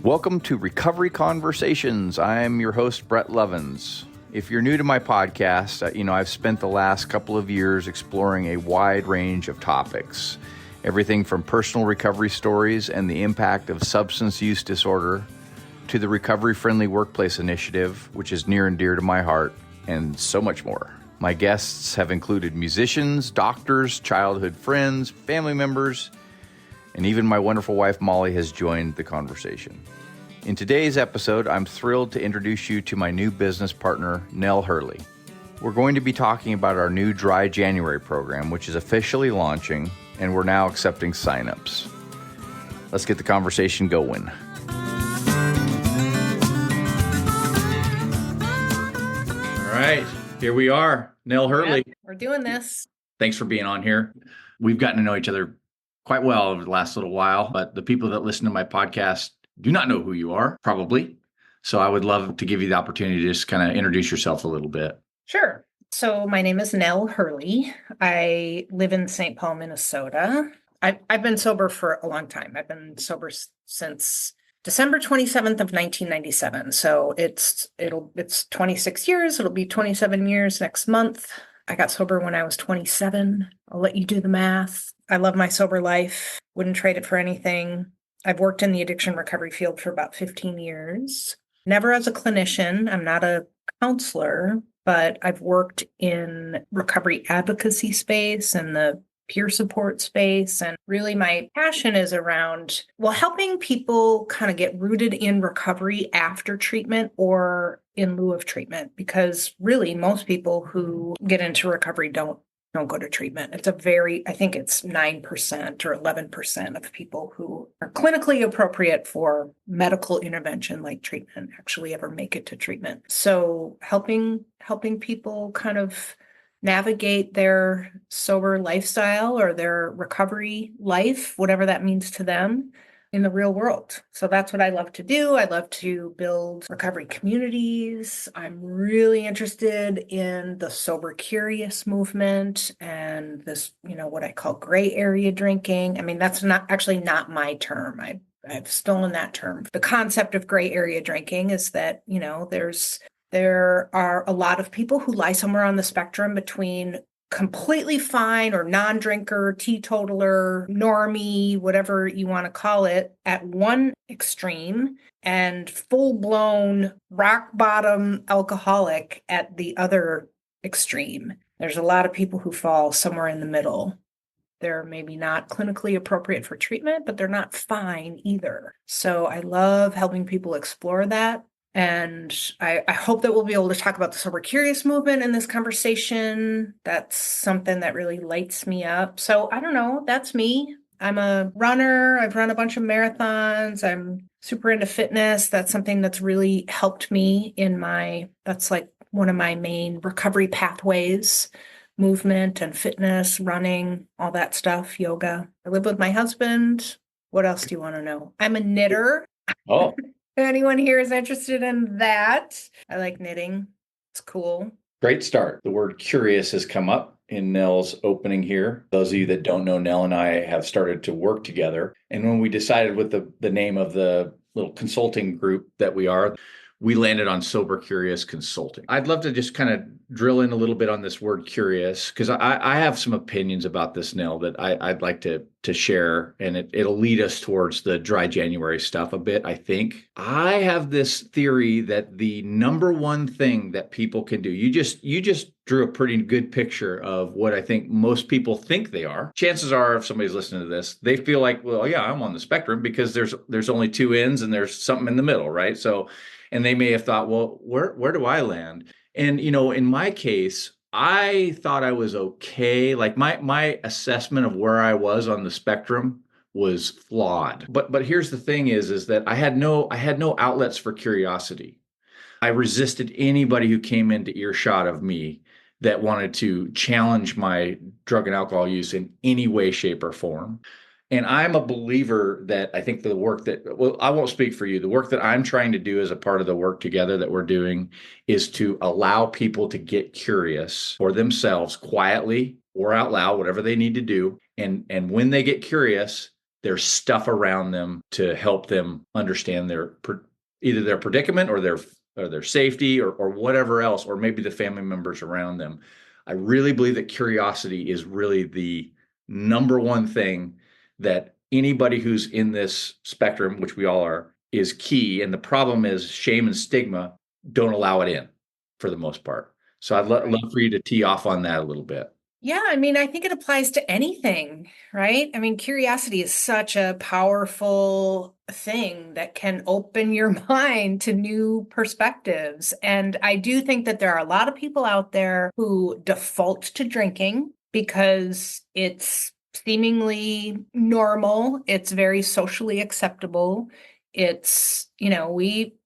Welcome to Recovery Conversations. I'm your host, Brett Lovins. If you're new to my podcast, I've spent the last couple of years exploring a wide range of topics. Everything from personal recovery stories and the impact of substance use disorder to the Recovery Friendly Workplace Initiative, which is near and dear to my heart, and so much more. My guests have included musicians, doctors, childhood friends, family members, and even my wonderful wife, Molly, has joined the conversation. In today's episode, I'm thrilled to introduce you to my new business partner, Nell Hurley. We're going to be talking about our new Dry January program, which is officially launching, and we're now accepting signups. Let's get the conversation going. All right, here we are. Nell Hurley. Yep, we're doing this. Thanks for being on here. We've gotten to know each other quite well over the last little while, but the people that listen to my podcast do not know who you are, probably. So I would love to give you the opportunity to just kind of introduce yourself a little bit. Sure. So my name is Nell Hurley. I live in St. Paul, Minnesota. I've been sober for a long time. I've been sober since December 27th of 1997. So it's 26 years. It'll be 27 years next month. I got sober when I was 27. I'll let you do the math. I love my sober life. Wouldn't trade it for anything. I've worked in the addiction recovery field for about 15 years. Never as a clinician. I'm not a counselor, but I've worked in recovery advocacy space and the peer support space. And really my passion is around, helping people kind of get rooted in recovery after treatment or in lieu of treatment, because really most people who get into recovery don't go to treatment. I think it's 9% or 11% of people who are clinically appropriate for medical intervention like treatment actually ever make it to treatment. So helping people kind of navigate their sober lifestyle or their recovery life, whatever that means to them, in the real world. So that's what I love to do. I love to build recovery communities. I'm really interested in the sober curious movement and this, what I call gray area drinking. I mean, that's not my term. I've stolen that term. The concept of gray area drinking is that, there are a lot of people who lie somewhere on the spectrum between completely fine or non-drinker, teetotaler, normie, whatever you want to call it, at one extreme, and full-blown rock bottom alcoholic at the other extreme. There's a lot of people who fall somewhere in the middle. They're maybe not clinically appropriate for treatment, but they're not fine either. So I love helping people explore that. And I hope that we'll be able to talk about the sober curious movement in this conversation. That's something that really lights me up. So I don't know, that's me. I'm a runner. I've run a bunch of marathons. I'm super into fitness. That's something that's really helped me that's like one of my main recovery pathways: movement and fitness, running, all that stuff, yoga. I live with my husband. What else do you want to know? I'm a knitter. Oh. If anyone here is interested in that, I like knitting. It's cool. Great start. The word curious has come up in Nell's opening here. Those of you that don't know, Nell and I have started to work together. And when we decided with the name of the little consulting group that we landed on Sober Curious Consulting. I'd love to just kind of drill in a little bit on this word curious, because I have some opinions about this, Nell, that I'd like to share, and it'll lead us towards the Dry January stuff a bit, I think. I have this theory that the number one thing that people can do, you just drew a pretty good picture of what I think most people think they are. Chances are, if somebody's listening to this, they feel like, well, yeah, I'm on the spectrum, because there's only two ends and there's something in the middle, right? So, and they may have thought, well, where do I land? And, in my case, I thought I was okay. Like my assessment of where I was on the spectrum was flawed. But here's the thing is that I had no outlets for curiosity. I resisted anybody who came into earshot of me that wanted to challenge my drug and alcohol use in any way, shape, or form. And I'm a believer that I think the work I won't speak for you. The work that I'm trying to do as a part of the work together that we're doing is to allow people to get curious for themselves quietly or out loud, whatever they need to do. And when they get curious, there's stuff around them to help them understand either their predicament or their safety or whatever else, or maybe the family members around them. I really believe that curiosity is really the number one thing that anybody who's in this spectrum, which we all are, is key. And the problem is shame and stigma don't allow it in for the most part. So I'd love for you to tee off on that a little bit. Yeah, I mean, I think it applies to anything, right? I mean, curiosity is such a powerful thing that can open your mind to new perspectives. And I do think that there are a lot of people out there who default to drinking because it's seemingly normal, it's very socially acceptable. It's,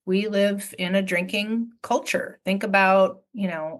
we live in a drinking culture. Think about,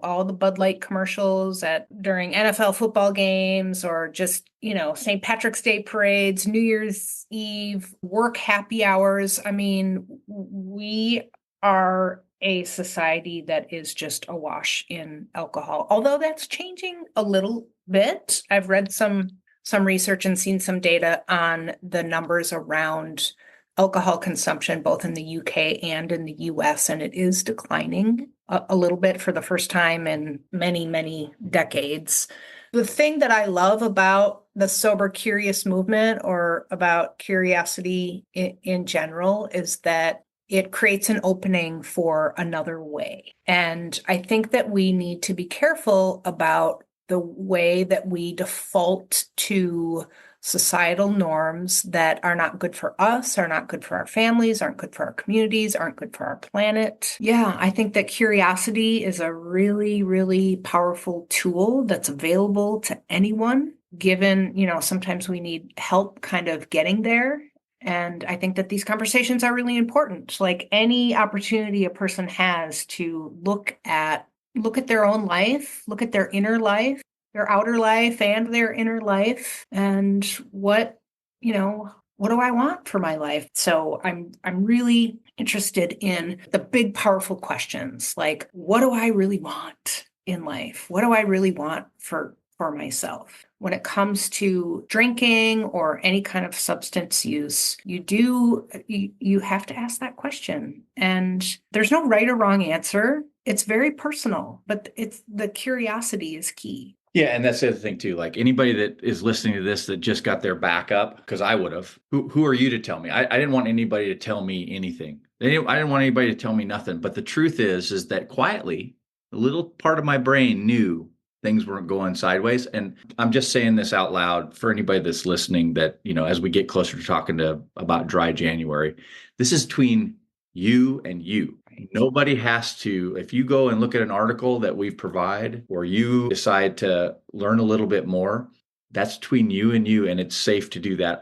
all the Bud Light commercials during NFL football games, or just, St. Patrick's Day parades, New Year's Eve, work happy hours. I mean, we are a society that is just awash in alcohol, although that's changing a little bit. I've read some research and seen some data on the numbers around alcohol consumption, both in the UK and in the US, and it is declining a little bit for the first time in many, many decades. The thing that I love about the sober curious movement, or about curiosity in general, is that it creates an opening for another way. And I think that we need to be careful about the way that we default to societal norms that are not good for us, are not good for our families, aren't good for our communities, aren't good for our planet. Yeah, I think that curiosity is a really, really powerful tool that's available to anyone, given, sometimes we need help kind of getting there. And I think that these conversations are really important. Like any opportunity a person has to look at their own life, look at their inner life, their outer life and their inner life, and what do I want for my life? So I'm really interested in the big, powerful questions, like, what do I really want in life? What do I really want for myself? When it comes to drinking or any kind of substance use, you have to ask that question. And there's no right or wrong answer. It's very personal, but the curiosity is key. Yeah, and that's the other thing too. Like anybody that is listening to this that just got their back up, because I would have. Who are you to tell me? I didn't want anybody to tell me anything. I didn't want anybody to tell me nothing. But the truth is that quietly, a little part of my brain knew things weren't going sideways. And I'm just saying this out loud for anybody that's listening, that as we get closer to talking about dry January, this is between you and you. Nobody has to, if you go and look at an article that we provide, or you decide to learn a little bit more, that's between you and you, and it's safe to do that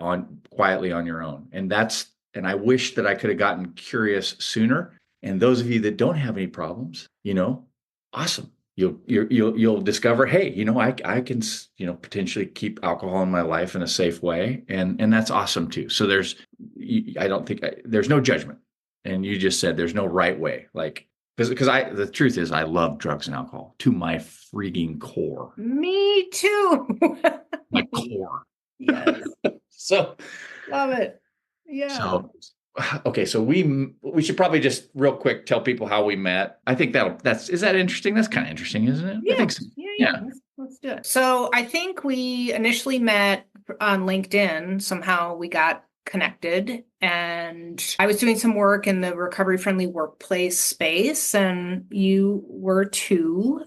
quietly on your own. And I wish that I could have gotten curious sooner. And those of you that don't have any problems, awesome. You'll discover, hey, I can, potentially keep alcohol in my life in a safe way. And that's awesome too. So there's no judgment. And you just said there's no right way, like, because the truth is I love drugs and alcohol to my freaking core. Me too. My core. Yes. So love it. Yeah. So okay, so we should probably just real quick tell people how we met. I think is that interesting? That's kind of interesting, isn't it? Yeah. I think so. Yeah. Let's do it. So I think we initially met on LinkedIn. Somehow we got connected, and I was doing some work in the recovery friendly workplace space, and you were too.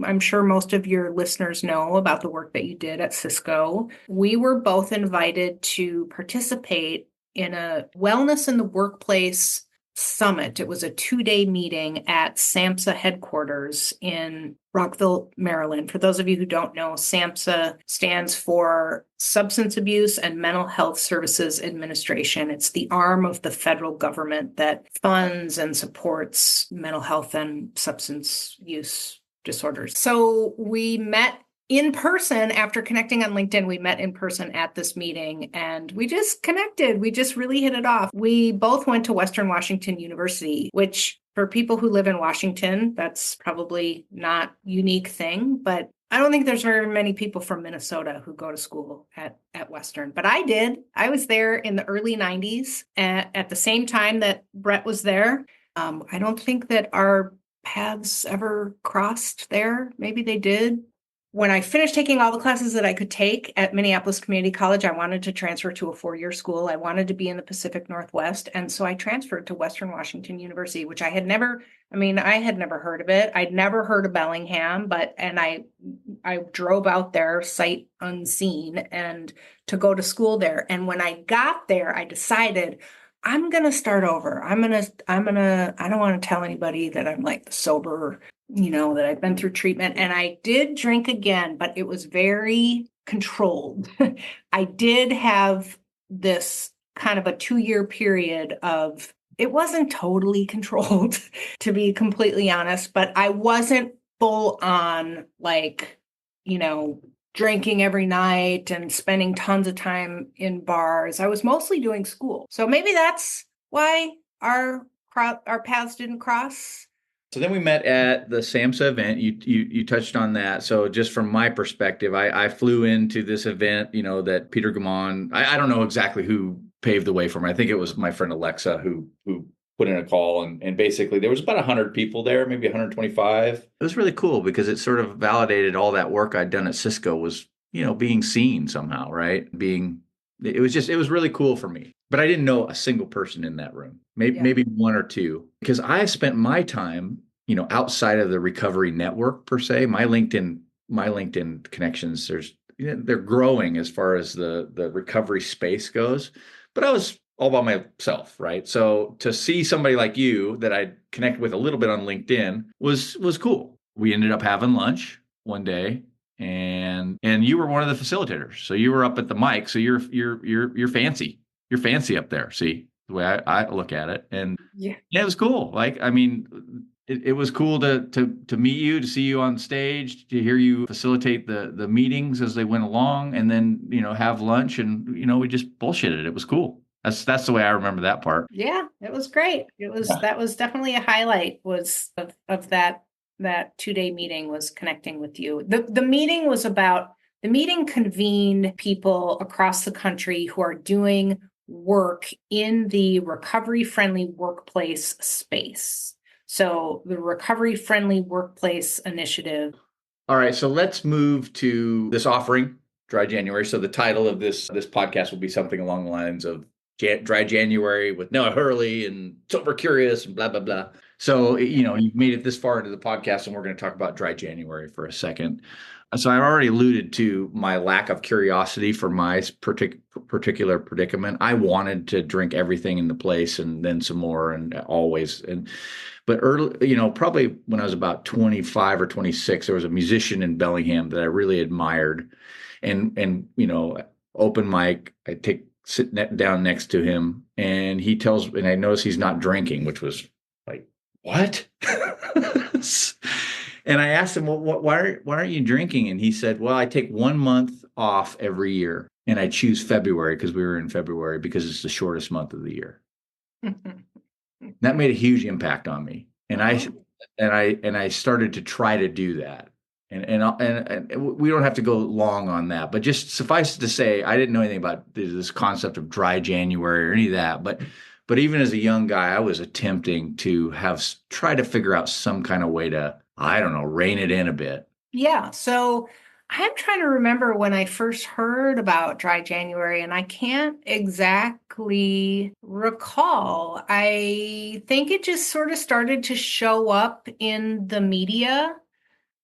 I'm sure most of your listeners know about the work that you did at Cisco. We were both invited to participate in a wellness in the workplace summit. It was a 2-day meeting at SAMHSA headquarters in Rockville, Maryland. For those of you who don't know, SAMHSA stands for Substance Abuse and Mental Health Services Administration. It's the arm of the federal government that funds and supports mental health and substance use disorders. So we met in person. After connecting on LinkedIn, we met in person at this meeting, and we just connected. We just really hit it off. We both went to Western Washington University, which for people who live in Washington, that's probably not a unique thing, but I don't think there's very many people from Minnesota who go to school at Western, but I did. I was there in the early 90s at the same time that Brett was there. I don't think that our paths ever crossed there. Maybe they did. When I finished taking all the classes that I could take at Minneapolis Community College, I wanted to transfer to a 4-year school. I wanted to be in the Pacific Northwest. And so I transferred to Western Washington University, which I had never heard of it. I'd never heard of Bellingham, and I drove out there sight unseen and to go to school there. And when I got there, I decided I'm going to start over. I don't want to tell anybody that I'm like sober, that I've been through treatment. And I did drink again, but it was very controlled. I did have this kind of a 2-year period of, it wasn't totally controlled, to be completely honest, but I wasn't full on drinking every night and spending tons of time in bars. I was mostly doing school. So maybe that's why our paths didn't cross. So then we met at the SAMHSA event. You touched on that. So just from my perspective, I flew into this event, that Peter Gamon, I don't know exactly who paved the way for me. I think it was my friend Alexa who put in a call, and basically there was about 100 people there, maybe 125. It was really cool because it sort of validated all that work I'd done at Cisco was, being seen somehow, right? It was really cool for me. But I didn't know a single person in that room, maybe one or two, because I spent my time, outside of the recovery network per se. My LinkedIn connections, they're growing as far as the recovery space goes, but I was all by myself, right? So to see somebody like you that I connect with a little bit on LinkedIn was cool. We ended up having lunch one day, and you were one of the facilitators. So you were up at the mic. So you're fancy. You're fancy up there. See the way I look at it, and yeah, it was cool. It was cool to meet you, to see you on stage, to hear you facilitate the meetings as they went along, and then have lunch, and we just bullshitted. It was cool. That's the way I remember that part. Yeah, it was great. That was definitely a highlight of that 2-day meeting, was connecting with you. The meeting convened people across the country who are doing work in the recovery-friendly workplace space. So the Recovery-Friendly Workplace Initiative. All right, so let's move to this offering, Dry January. So the title of this podcast will be something along the lines of Dry January with Nell Hurley and Sober Curious and blah, blah, blah. So, you've made it this far into the podcast, and we're going to talk about Dry January for a second. So I already alluded to my lack of curiosity for my particular predicament. I wanted to drink everything in the place and then some more, and always. But early, probably when I was about 25 or 26, there was a musician in Bellingham that I really admired, and open mic, I sit down next to him, and and I notice he's not drinking, which was like, what? And I asked him, well, why aren't you drinking? And he said, well, I take 1 month off every year, and I choose February because we were in February because it's the shortest month of the year. That made a huge impact on me, and I started to try to do that. And we don't have to go long on that, but just suffice it to say, I didn't know anything about this concept of Dry January or any of that. But even as a young guy, I was attempting to try to figure out some kind of way to, I don't know, rein it in a bit. Yeah. So I'm trying to remember when I first heard about Dry January, and I can't exactly recall. I think it just sort of started to show up in the media.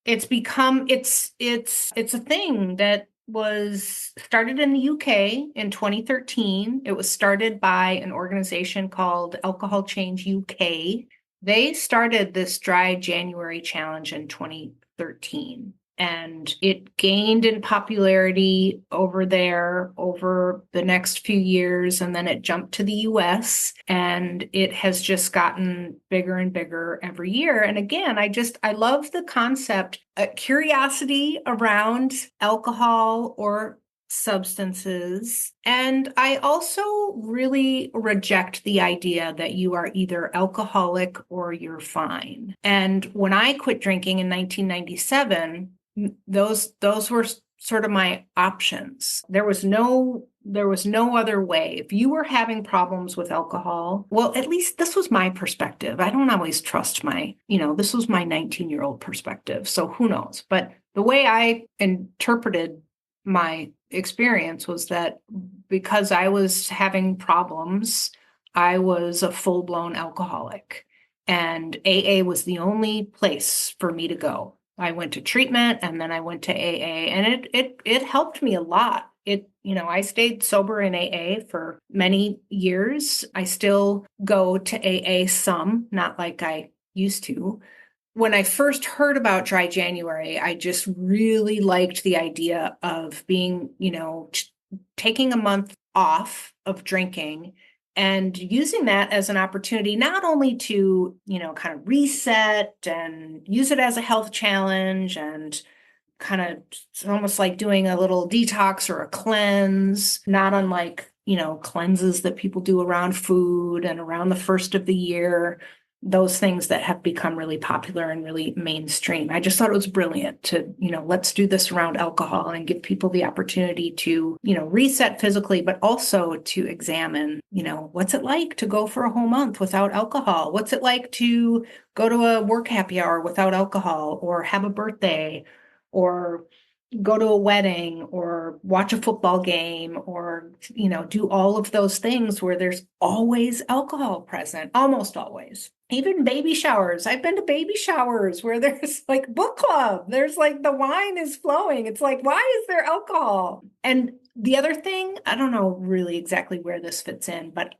It's a thing that was started in the UK in 2013. It was started by an organization called Alcohol Change UK. They started this Dry January challenge in 2013, and it gained in popularity over there over the next few years, and then it jumped to the US, and it has just gotten bigger and bigger every year. And again, I love the concept, curiosity around alcohol or substances. And I also really reject the idea that you are either alcoholic or you're fine. And when I quit drinking in 1997, those were sort of my options. There was no other way. If you were having problems with alcohol, well, at least this was my perspective. I don't always trust this was my 19-year-old perspective. So who knows? But the way I interpreted my experience was that because I was having problems, I was a full-blown alcoholic. And AA was the only place for me to go. I went to treatment and then I went to AA, and it helped me a lot. I stayed sober in AA for many years. I still go to AA some, not like I used to. When I first heard about Dry January, I just really liked the idea of being, taking a month off of drinking and using that as an opportunity, not only to, kind of reset and use it as a health challenge and kind of it's almost like doing a little detox or a cleanse, not unlike, cleanses that people do around food and around the first of the year, those things that have become really popular and really mainstream. I just thought it was brilliant to, let's do this around alcohol and give people the opportunity to, reset physically, but also to examine, what's it like to go for a whole month without alcohol? What's it like to go to a work happy hour without alcohol, or have a birthday, or go to a wedding, or watch a football game, or, do all of those things where there's always alcohol present, almost always. Even baby showers. I've been to baby showers where there's like book club. There's like the wine is flowing. It's like, why is there alcohol? And the other thing, I don't know really exactly where this fits in, but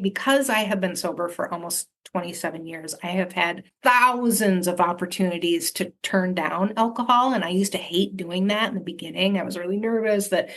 because I have been sober for almost 27 years, I have had thousands of opportunities to turn down alcohol. And I used to hate doing that in the beginning. I was really nervous that,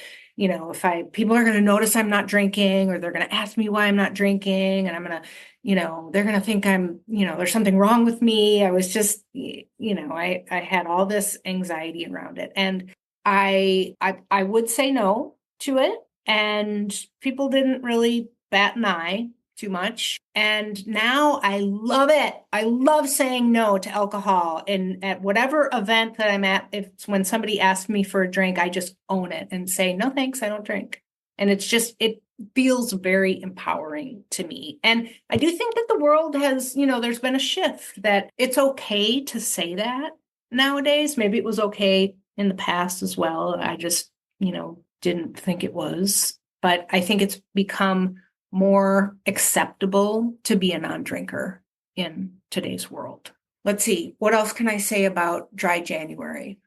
if people are going to notice I'm not drinking, or they're going to ask me why I'm not drinking, and I'm going to, they're going to think I'm, there's something wrong with me. I was just, I had all this anxiety around it. And I would say no to it. And people didn't really bat an eye too much. And now I love it. I love saying no to alcohol. And at whatever event that I'm at, if it's when somebody asks me for a drink, I just own it and say, no, thanks, I don't drink. And it feels very empowering to me. And I do think that the world has, there's been a shift that it's okay to say that nowadays. Maybe it was okay in the past as well. I just, didn't think it was. But I think it's become more acceptable to be a non-drinker in today's world. Let's see, what else can I say about Dry January?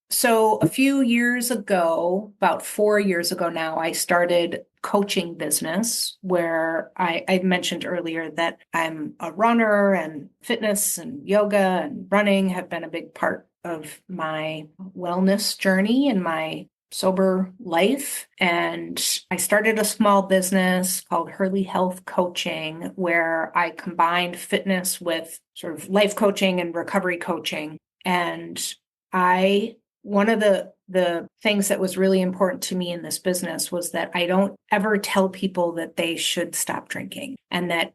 So a few years ago, about 4 years ago now, I started coaching business where I mentioned earlier that I'm a runner, and fitness and yoga and running have been a big part of my wellness journey and my sober life. And I started a small business called Hurley Health Coaching, where I combined fitness with sort of life coaching and recovery coaching. And one of the things that was really important to me in this business was that I don't ever tell people that they should stop drinking, and that,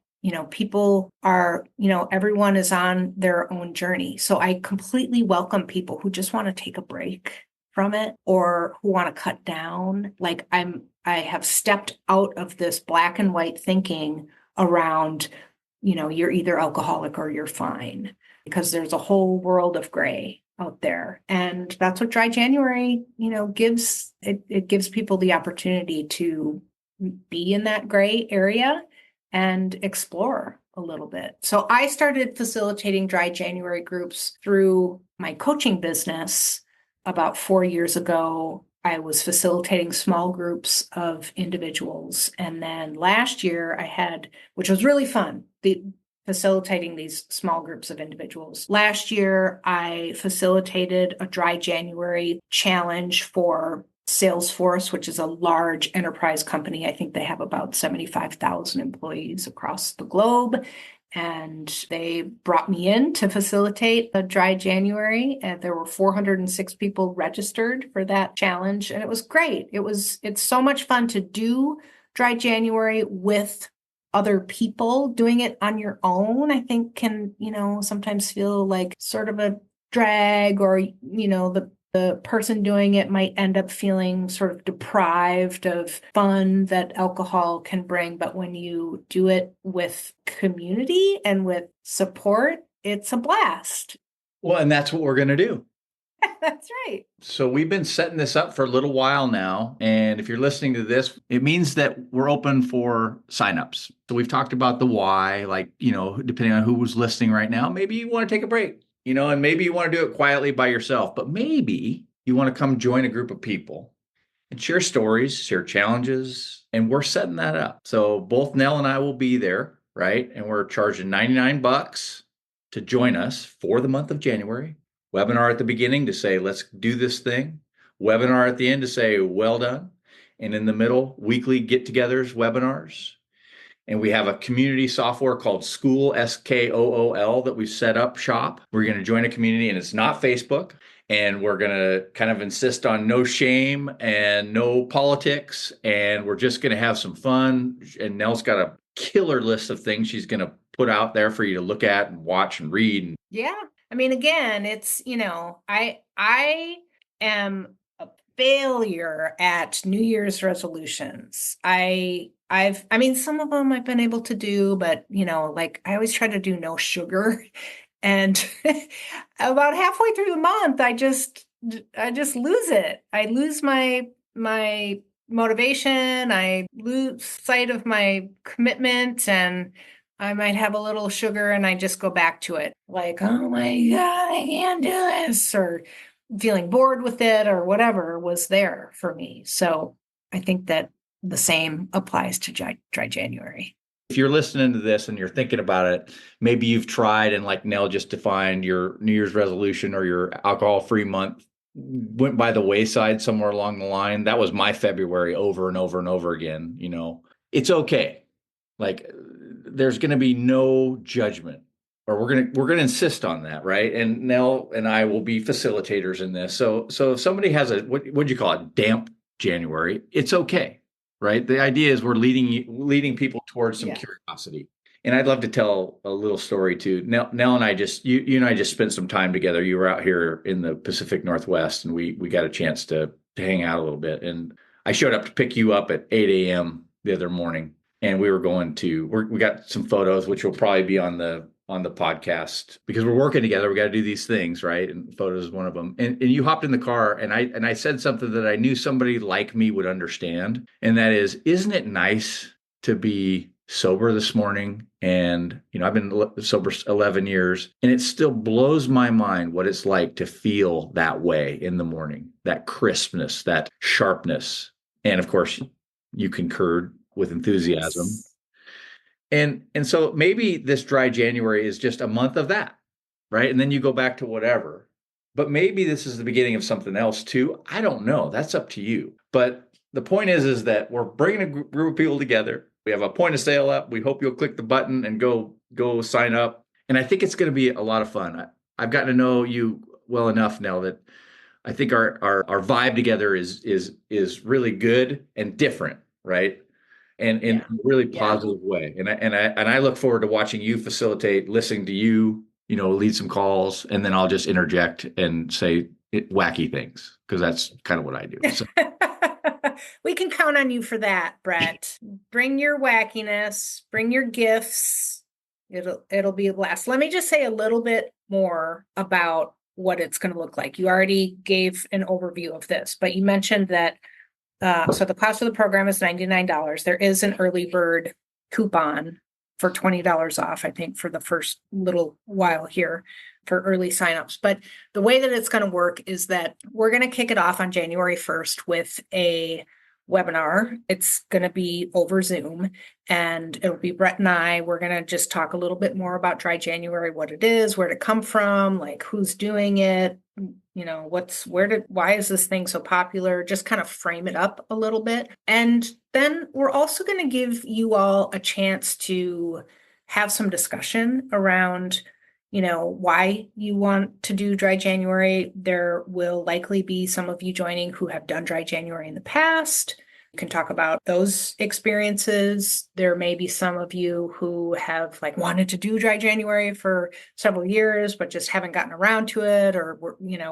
people are, everyone is on their own journey. So I completely welcome people who just want to take a break from it, or who want to cut down. Like I have stepped out of this black and white thinking around, you're either alcoholic or you're fine, because there's a whole world of gray out there. And that's what Dry January, gives. It gives people the opportunity to be in that gray area and explore a little bit. So I started facilitating Dry January groups through my coaching business. About 4 years ago, I was facilitating small groups of individuals. And then last year I had, which was really fun, facilitating these small groups of individuals. Last year, I facilitated a Dry January challenge for Salesforce, which is a large enterprise company. I think they have about 75,000 employees across the globe. and they brought me in to facilitate a dry January. And there were 406 people registered for that challenge. And it was great. It's so much fun to do dry January with other people. Doing it on your own, I think can, sometimes feel like sort of a drag, or, the person doing it might end up feeling sort of deprived of fun that alcohol can bring. But when you do it with community and with support, it's a blast. Well, and that's what we're going to do. That's right. So we've been setting this up for a little while now. And if you're listening to this, it means that we're open for signups. So we've talked about the why, like, depending on who was listening right now, maybe you want to take a break, and maybe you want to do it quietly by yourself, but maybe you want to come join a group of people and share stories, share challenges, and we're setting that up. So both Nell and I will be there, right? And we're charging $99 to join us for the month of January. Webinar at the beginning to say, let's do this thing. Webinar at the end to say, well done. And in the middle, weekly get-togethers, webinars. And we have a community software called School, SKOOL, that we've set up shop. We're going to join a community, and it's not Facebook. And we're going to kind of insist on no shame and no politics. And we're just going to have some fun. And Nell's got a killer list of things she's going to put out there for you to look at and watch and read. Yeah. I mean, again, it's, I am a failure at New Year's resolutions. Some of them I've been able to do, but, like I always try to do no sugar. And about halfway through the month, I just lose it. I lose my motivation. I lose sight of my commitment, and I might have a little sugar and I just go back to it. Like, oh my God, I can't do this, or feeling bored with it, or whatever was there for me. So I think that the same applies to dry January. If you're listening to this and you're thinking about it, maybe you've tried, and like Nell just defined, your New Year's resolution or your alcohol-free month went by the wayside somewhere along the line. That was my February over and over and over again. It's okay. Like, there's going to be no judgment, or we're going to insist on that, right? And Nell and I will be facilitators in this. So if somebody has what'd you call it, damp January, it's okay, right? The idea is we're leading people towards some curiosity. And I'd love to tell a little story too. Nell and I you and I just spent some time together. You were out here in the Pacific Northwest, and we got a chance to hang out a little bit. And I showed up to pick you up at 8 a.m. the other morning. And we were we got some photos, which will probably be on the podcast, because we're working together. We got to do these things, right? And photos is one of them. And you hopped in the car, and I said something that I knew somebody like me would understand. And that is, isn't it nice to be sober this morning? And, I've been sober 11 years, and it still blows my mind what it's like to feel that way in the morning, that crispness, that sharpness. And of course, you concurred with enthusiasm. And so maybe this dry January is just a month of that, right? And then you go back to whatever. But maybe this is the beginning of something else too. I don't know. That's up to you. But the point is that we're bringing a group of people together. We have a point of sale up. We hope you'll click the button and go sign up. And I think it's going to be a lot of fun. I've gotten to know you well enough now that I think our vibe together is really good and different, right? And in a really positive way. And I look forward to watching you facilitate, listening to you, lead some calls, and then I'll just interject and say wacky things, because that's kind of what I do. So. We can count on you for that, Brett. Bring your wackiness, bring your gifts. It'll be a blast. Let me just say a little bit more about what it's going to look like. You already gave an overview of this, but you mentioned that so the cost of the program is $99. There is an early bird coupon for $20 off, I think, for the first little while here for early signups. But the way that it's going to work is that we're going to kick it off on January 1st with a webinar. It's going to be over Zoom, and it'll be Brett and I. We're going to just talk a little bit more about dry January, what it is, where it come from, like who's doing it, why is this thing so popular? Just kind of frame it up a little bit. And then we're also going to give you all a chance to have some discussion around, why you want to do dry January. There will likely be some of you joining who have done dry January in the past. You can talk about those experiences. There may be some of you who have wanted to do dry January for several years, but just haven't gotten around to it, or,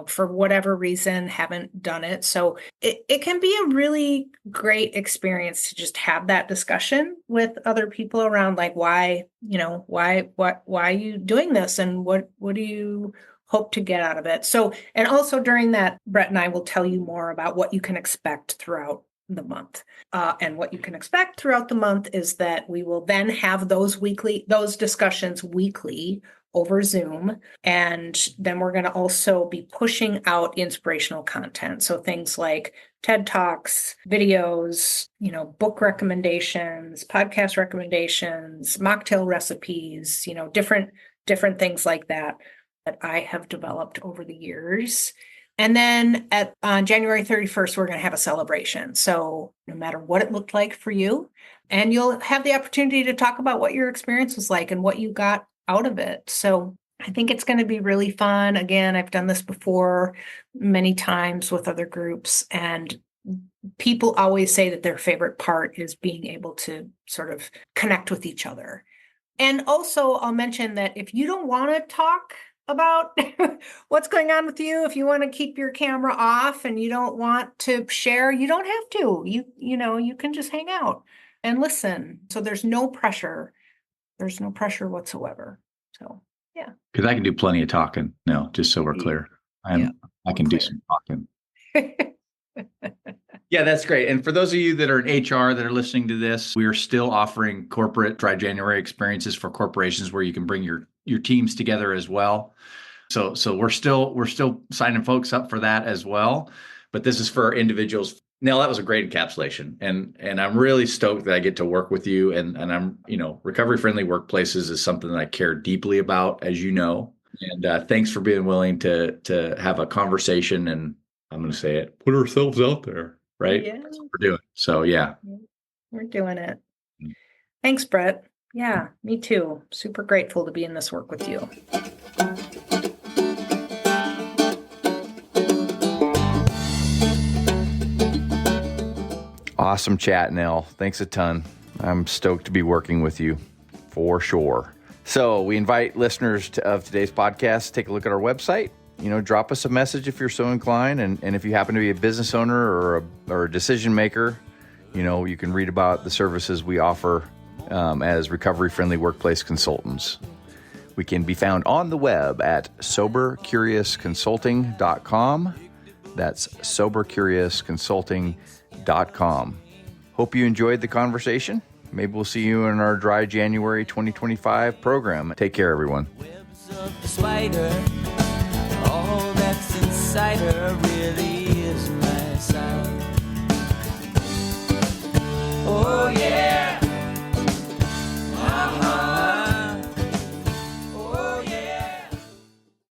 for whatever reason, haven't done it. So it can be a really great experience to just have that discussion with other people around why are you doing this, and what do you hope to get out of it? So, and also during that, Brett and I will tell you more about what you can expect throughout the month. And what you can expect throughout the month is that we will then have those discussions weekly over Zoom. And then we're going to also be pushing out inspirational content. So things like TED Talks, videos, book recommendations, podcast recommendations, mocktail recipes, different things like that I have developed over the years. And then on January 31st, we're going to have a celebration. So no matter what it looked like for you, and you'll have the opportunity to talk about what your experience was like and what you got out of it. So I think it's going to be really fun. Again, I've done this before many times with other groups, and people always say that their favorite part is being able to sort of connect with each other. And also, I'll mention that if you don't want to talk about what's going on with you, if you want to keep your camera off and you don't want to share, you don't have to. You can just hang out and listen. So there's no pressure. There's no pressure whatsoever. So yeah. Because I can do plenty of talking. No, just so we're clear. I can do some talking. Yeah, that's great. And for those of you that are in HR that are listening to this, we are still offering corporate dry January experiences for corporations where you can bring your teams together as well. So we're still signing folks up for that as well. But this is for individuals. Nell, that was a great encapsulation. And I'm really stoked that I get to work with you. And I'm, recovery friendly workplaces is something that I care deeply about, as you know. And thanks for being willing to have a conversation, and I'm going to say it, put ourselves out there, right? Yeah. That's what we're doing. So yeah. We're doing it. Thanks, Brett. Yeah, me too. Super grateful to be in this work with you. Awesome chat, Nell. Thanks a ton. I'm stoked to be working with you for sure. So we invite listeners of today's podcast to take a look at our website. Drop us a message if you're so inclined. And if you happen to be a business owner or a decision maker, you can read about the services we offer as recovery-friendly workplace consultants. We can be found on the web at sobercuriousconsulting.com. That's sobercuriousconsulting.com. Hope you enjoyed the conversation. Maybe we'll see you in our Dry January 2025 program. Take care, everyone. Webs of the spider, all that's inside her really is my side. Oh yeah.